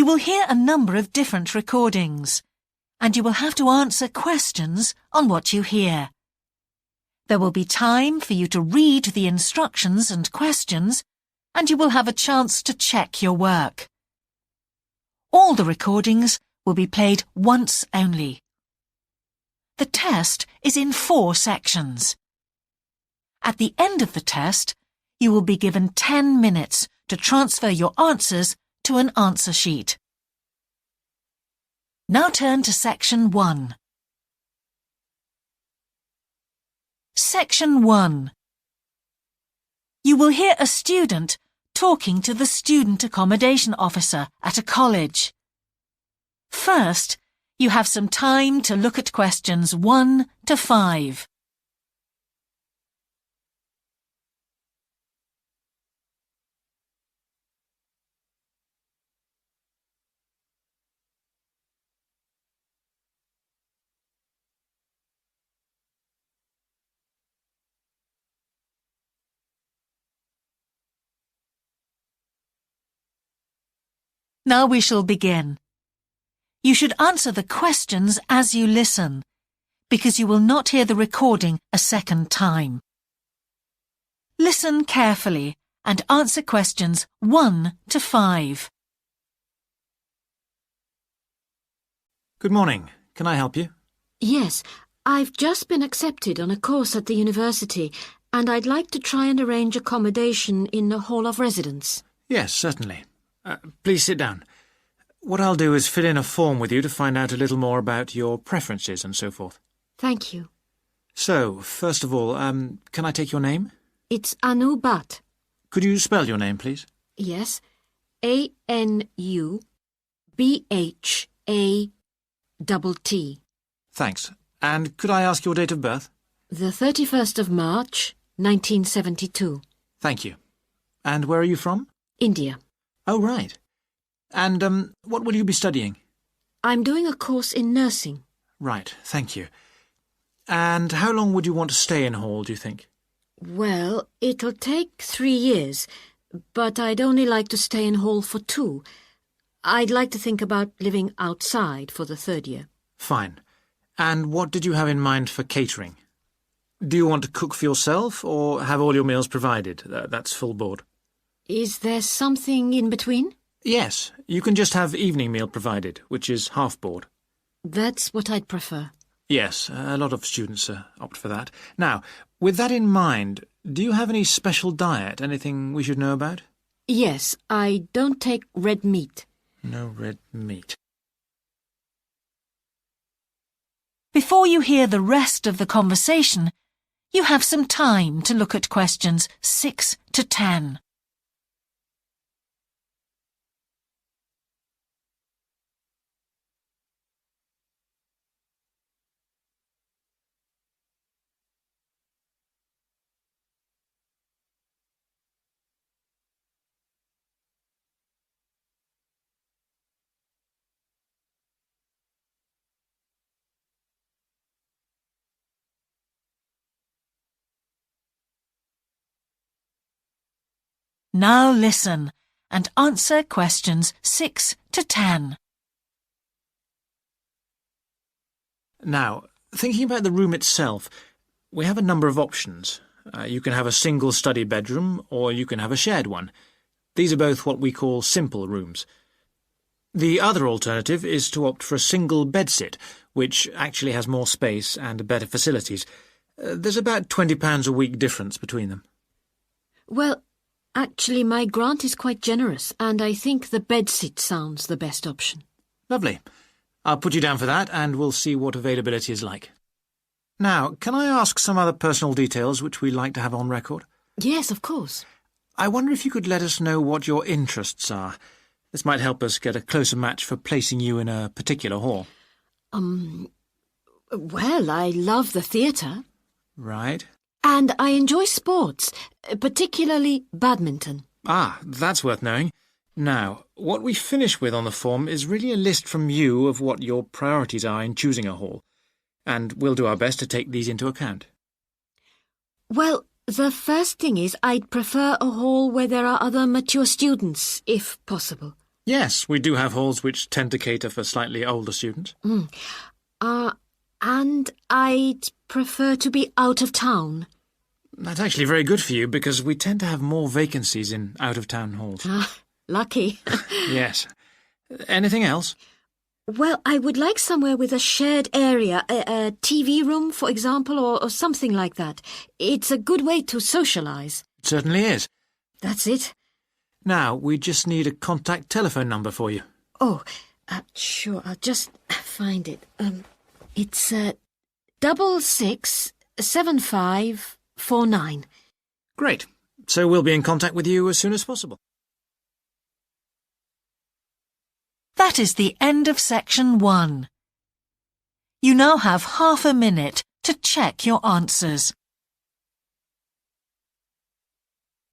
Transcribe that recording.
You will hear a number of different recordings, and you will have to answer questions on what you hear. There will be time for you to read the instructions and questions, and you will have a chance to check your work. All the recordings will be played once only. The test is in 4 sections. At the end of the test, you will be given 10 minutes to transfer your answers to an answer sheet. Now turn to Section 1. Section 1. You will hear a student talking to the student accommodation officer at a college. First, you have some time to look at questions 1 to 5. Now we shall begin. You should answer the questions as you listen, because you will not hear the recording a second time. Listen carefully and answer questions 1 to 5. Good morning. Can I help you? Yes, I've just been accepted on a course at the university, and I'd like to try and arrange accommodation in a hall of residence. Yes, certainly. Please sit down. What I'll do is fill in a form with you to find out a little more about your preferences and so forth. Thank you. So, first of all, can I take your name? It's Anu Bhatt. Could you spell your name, please? Yes, ANUBHATT. Thanks. And could I ask your date of birth? The 31st of March, 1972. Thank you. And where are you from? India. Oh, right. And, what will you be studying? I'm doing a course in nursing. Right, thank you. And how long would you want to stay in hall, do you think? Well, it'll take 3 years, but I'd only like to stay in hall for 2. I'd like to think about living outside for the 3rd year. Fine. And what did you have in mind for catering? Do you want to cook for yourself or have all your meals provided? That's full board. Is there something in between? Yes, you can just have evening meal provided, which is half board. That's what I'd prefer. Yes, a lot of students opt for that. Now, with that in mind, do you have any special diet, anything we should know about? Yes, I don't take red meat. No red meat. Before you hear the rest of the conversation, you have some time to look at questions 6 to 10. Now listen and answer questions 6 to 10. Now, thinking about the room itself, we have a number of options. You can have a single study bedroom or you can have a shared one. These are both what we call simple rooms. The other alternative is to opt for a single bedsit, which actually has more space and better facilities. There's about £20 a week difference between them. Well, actually my grant is quite generous, and I think the bedsit sounds the best option. Lovely. I'll put you down for that, and we'll see what availability is like. Now, can I ask some other personal details which we like to have on record? Yes, of course. I wonder if you could let us know what your interests are. This might help us get a closer match for placing you in a particular hall. Well, I love the theatre. Right. And I enjoy sports, particularly badminton. Ah, that's worth knowing. Now, what we finish with on the form is really a list from you of what your priorities are in choosing a hall, and we'll do our best to take these into account. Well, the first thing is I'd prefer a hall where there are other mature students, if possible. Yes, we do have halls which tend to cater for slightly older students. And I'd prefer to be out of town. That's actually very good for you because we tend to have more vacancies in out-of-town halls. Lucky. Yes. Anything else? Well, I would like somewhere with a shared area, a TV room, for example, or something like that. It's a good way to socialise. It certainly is. That's it. Now, we just need a contact telephone number for you. Oh, sure, I'll just find it. It's 667549. Great. So we'll be in contact with you as soon as possible. That is the end of section 1. You now have half a minute to check your answers.